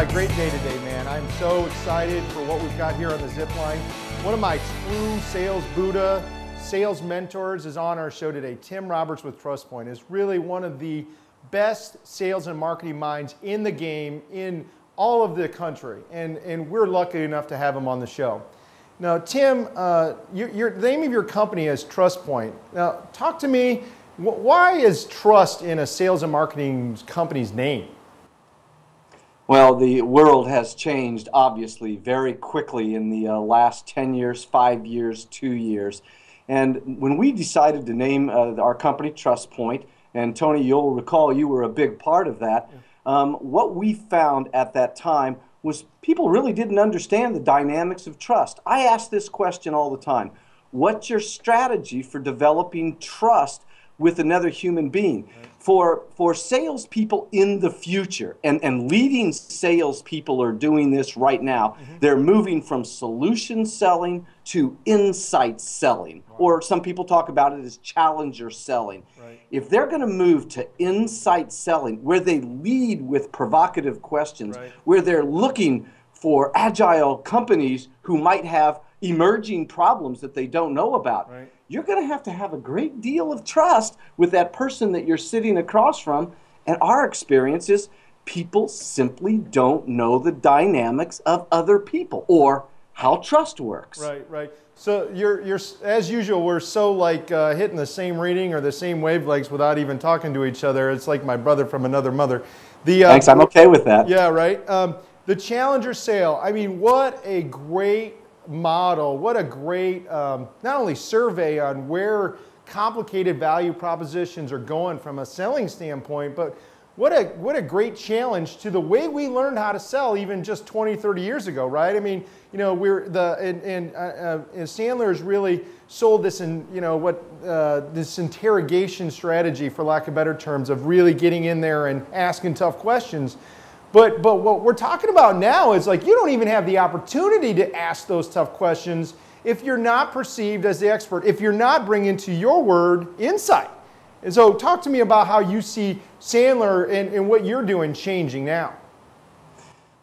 Great day today, man. I'm so excited for what we've got here on the zip line. One of my true sales Buddha, sales mentors is on our show today. Tim Roberts with TrustPoint is really one of the best sales and marketing minds in the game in all of the country. And we're lucky enough to have him on the show. Now, Tim, the name of your company is TrustPoint. Now, talk to me, why is trust in a sales and marketing company's name? Well, the world has changed, obviously, very quickly in the last 10 years, 5 years, 2 years. And when we decided to name our company TrustPoint, and Tony, you'll recall you were a big part of that, what we found at that time was people really didn't understand the dynamics of trust. I ask this question all the time. What's your strategy for developing trust with another human being? For salespeople in the future, and leading salespeople are doing this right now, they're moving from solution selling to insight selling, or some people talk about it as challenger selling. If they're going to move to insight selling, where they lead with provocative questions, where they're looking for agile companies who might have emerging problems that they don't know about, you're going to have a great deal of trust with that person that you're sitting across from. And our experience is people simply don't know the dynamics of other people or how trust works. Right. So you're as usual, we're so like hitting the same reading or the same wavelengths without even talking to each other. It's like my brother from another mother. Thanks, I'm okay with that. Yeah, right. The Challenger sale, I mean, what a great model, what a great not only survey on where complicated value propositions are going from a selling standpoint, but what a great challenge to the way we learned how to sell even just 20, 30 years ago, right? I mean, you know, Sandler has really sold this in, you know, this interrogation strategy, for lack of better terms, of really getting in there and asking tough questions. But what we're talking about now is like you don't even have the opportunity to ask those tough questions if you're not perceived as the expert, if you're not bringing to your word insight. And so talk to me about how you see Sandler and what you're doing changing now.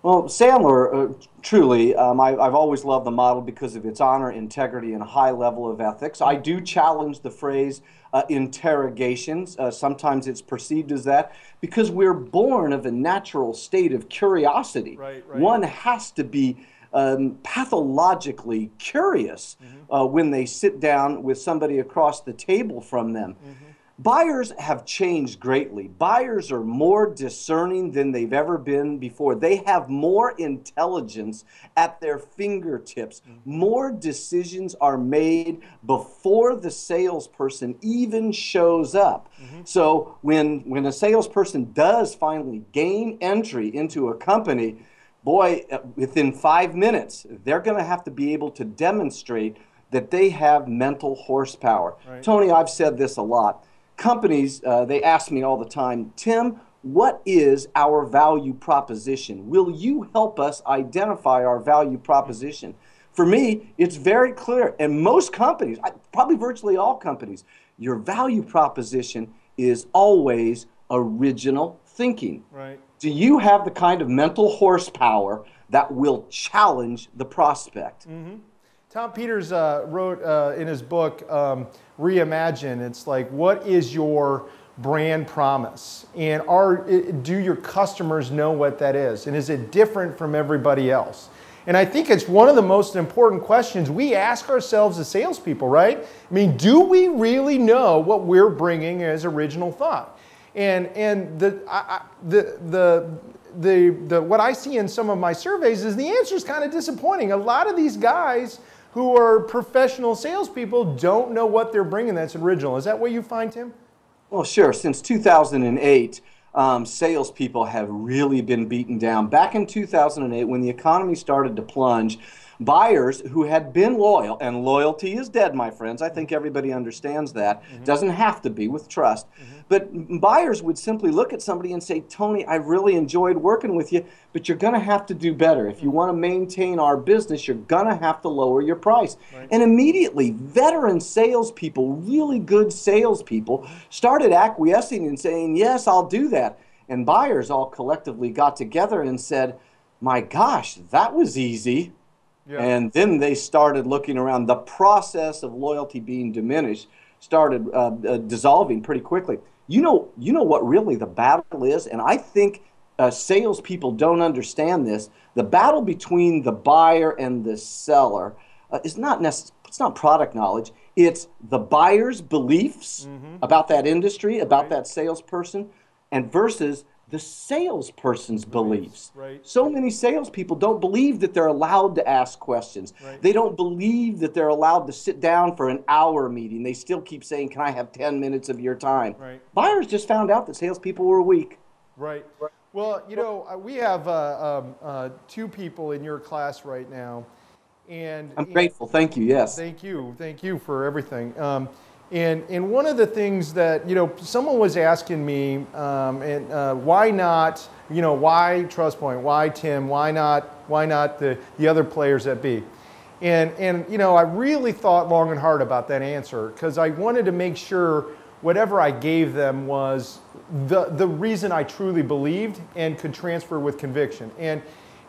Well, Sandler, truly, I've always loved the model because of its honor, integrity, and a high level of ethics. I do challenge the phrase interrogations. Sometimes it's perceived as that because we're born of a natural state of curiosity. Right. One has to be pathologically curious when they sit down with somebody across the table from them. Buyers have changed greatly. Buyers are more discerning than they've ever been before. They have more intelligence at their fingertips. More decisions are made before the salesperson even shows up. So when a salesperson does finally gain entry into a company, boy, within 5 minutes, they're going to have to be able to demonstrate that they have mental horsepower. Tony, I've said this a lot. Companies, they ask me all the time, Tim, what is our value proposition? Will you help us identify our value proposition? For me, it's very clear. And most companies, probably virtually all companies, your value proposition is always original thinking. Do you have the kind of mental horsepower that will challenge the prospect? Tom Peters wrote in his book, Reimagine, it's like, what is your brand promise? And do your customers know what that is? And is it different from everybody else? And I think it's one of the most important questions we ask ourselves as salespeople, right? I mean, do we really know what we're bringing as original thought? And what I see in some of my surveys is the answer is kind of disappointing. A lot of these guys who are professional salespeople don't know what they're bringing that's original. Is that what you find, Tim? Well, sure. Since 2008, salespeople have really been beaten down. Back in 2008, when the economy started to plunge, buyers who had been loyal, and loyalty is dead, my friends. I think everybody understands that. Doesn't have to be with trust. But buyers would simply look at somebody and say, Tony, I really enjoyed working with you, but you're going to have to do better. If you want to maintain our business, you're going to have to lower your price. And immediately, veteran salespeople, really good salespeople, started acquiescing and saying, yes, I'll do that. And buyers all collectively got together and said, my gosh, that was easy. Yeah. And then they started looking around. The process of loyalty being diminished started dissolving pretty quickly. You know what really the battle is, and I think salespeople don't understand this. The battle between the buyer and the seller is not necessarily. It's not product knowledge. It's the buyer's beliefs about that industry, about that salesperson, and versus the salesperson's beliefs. Right. So many salespeople don't believe that they're allowed to ask questions. Right. They don't believe that they're allowed to sit down for an hour meeting. They still keep saying, "Can I have 10 minutes of your time?" Right. Buyers just found out that salespeople were weak. Right. Well, we have two people in your class right now. And I'm grateful. Thank you. Yes. Thank you for everything. And one of the things that someone was asking me, why not, why TrustPoint, why Tim, why not the other players at B, and I really thought long and hard about that answer because I wanted to make sure whatever I gave them was the reason I truly believed and could transfer with conviction.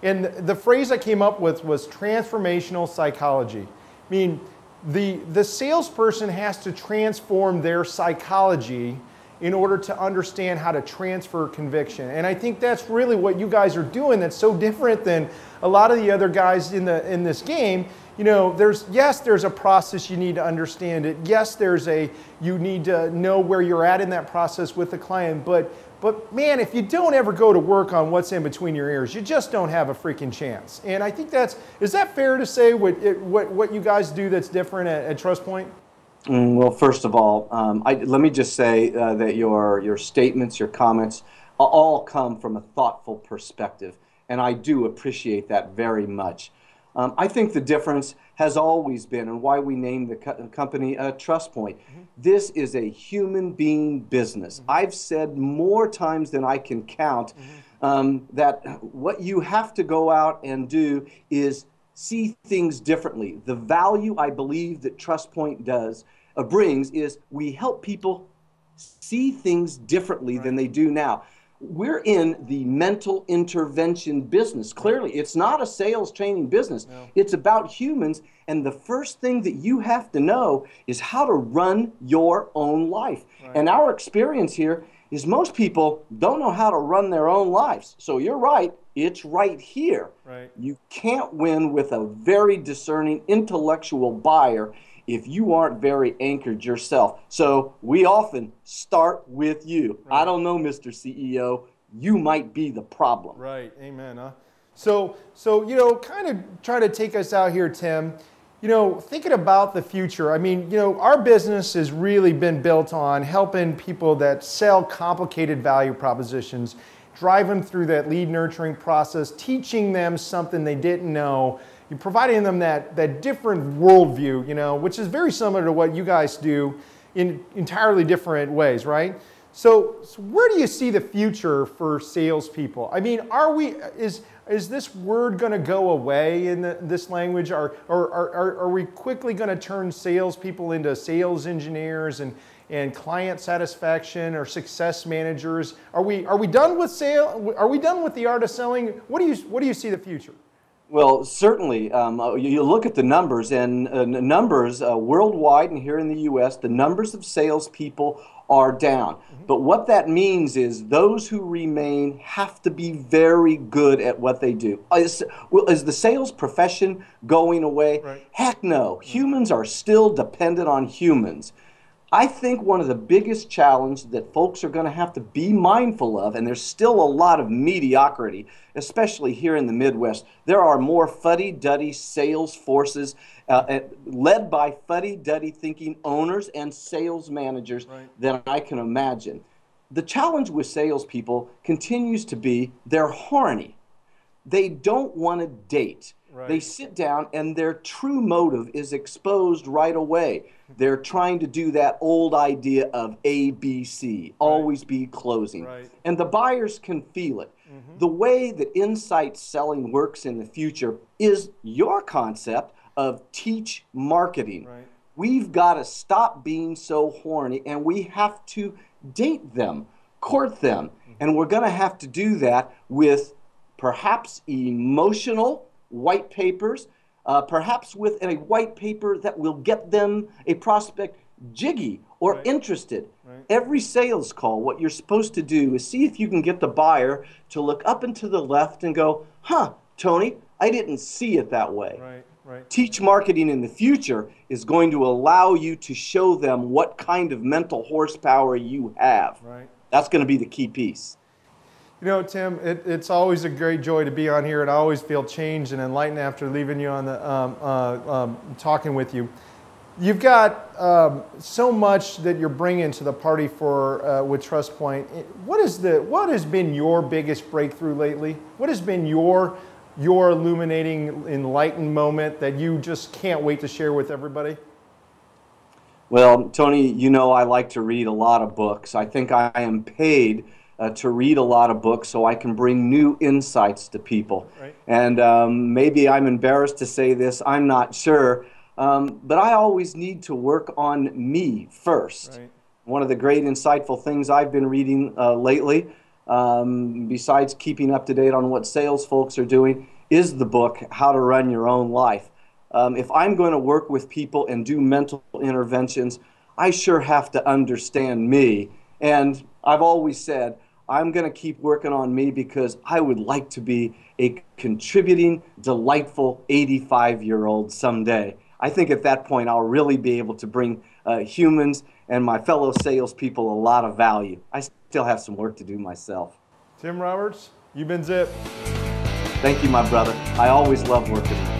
And the phrase I came up with was transformational psychology. I mean, the salesperson has to transform their psychology in order to understand how to transfer conviction. And I think that's really what you guys are doing that's so different than a lot of the other guys in this game. There's a process you need to understand it. Yes, you need to know where you're at in that process with the client, but man, if you don't ever go to work on what's in between your ears, you just don't have a freaking chance. And I think is that fair to say what you guys do that's different at TrustPoint? Well, first of all, let me just say that your statements, your comments, all come from a thoughtful perspective, and I do appreciate that very much. I think the difference has always been, and why we named the company TrustPoint. This is a human being business. I've said more times than I can count that what you have to go out and do is see things differently. The value I believe that TrustPoint brings is we help people see things differently than they do now. We're in the mental intervention business. Clearly, it's not a sales training business. No. It's about humans, and the first thing that you have to know is how to run your own life. Right. And our experience here is most people don't know how to run their own lives. So you're right, it's right here. Right. You can't win with a very discerning intellectual buyer if you aren't very anchored yourself. So we often start with you. Right. I don't know, Mr. CEO, you might be the problem. Right, amen. So kind of try to take us out here, Tim. Thinking about the future, I mean, our business has really been built on helping people that sell complicated value propositions, drive them through that lead nurturing process, teaching them something they didn't know, you're providing them that different worldview, which is very similar to what you guys do in entirely different ways, right? So where do you see the future for salespeople? I mean, is this word going to go away in this language? Or are we quickly going to turn salespeople into sales engineers and client satisfaction or success managers? Are we done with sale? Are we done with the art of selling? What do you see the future? Well, certainly. You look at the numbers, and numbers worldwide and here in the U.S., the numbers of salespeople are down. But what that means is those who remain have to be very good at what they do. Is the sales profession going away? Right. Heck no. Humans are still dependent on humans. I think one of the biggest challenges that folks are going to have to be mindful of, and there's still a lot of mediocrity, especially here in the Midwest. There are more fuddy-duddy sales forces led by fuddy-duddy thinking owners and sales managers than I can imagine. The challenge with salespeople continues to be they're horny. They don't want to date. Right. They sit down and their true motive is exposed right away. They're trying to do that old idea of ABC, always be closing. Right. And the buyers can feel it. The way that insight selling works in the future is your concept of teach marketing. Right. We've got to stop being so horny, and we have to date them, court them. And we're going to have to do that with perhaps emotional white papers, perhaps with a white paper that will get them a prospect jiggy or interested. Every sales call, what you're supposed to do is see if you can get the buyer to look up and to the left and go, huh, Tony, I didn't see it that way. Teach marketing in the future is going to allow you to show them what kind of mental horsepower you have. That's going to be the key piece. You know, Tim, it's always a great joy to be on here, and I always feel changed and enlightened after leaving you on the talking with you. You've got so much that you're bringing to the party for with TrustPoint. What has been your biggest breakthrough lately? What has been your illuminating, enlightened moment that you just can't wait to share with everybody? Well, Tony, you know I like to read a lot of books. I think I am paid to read a lot of books so I can bring new insights to people. And maybe I'm embarrassed to say this, I'm not sure, but I always need to work on me first. One of the great insightful things I've been reading lately, besides keeping up to date on what sales folks are doing, is the book, How to Run Your Own Life. If I'm going to work with people and do mental interventions, I sure have to understand me. And I've always said, I'm going to keep working on me because I would like to be a contributing, delightful 85-year-old someday. I think at that point I'll really be able to bring humans and my fellow salespeople a lot of value. I still have some work to do myself. Tim Roberts, you've been Zip. Thank you, my brother. I always love working with you.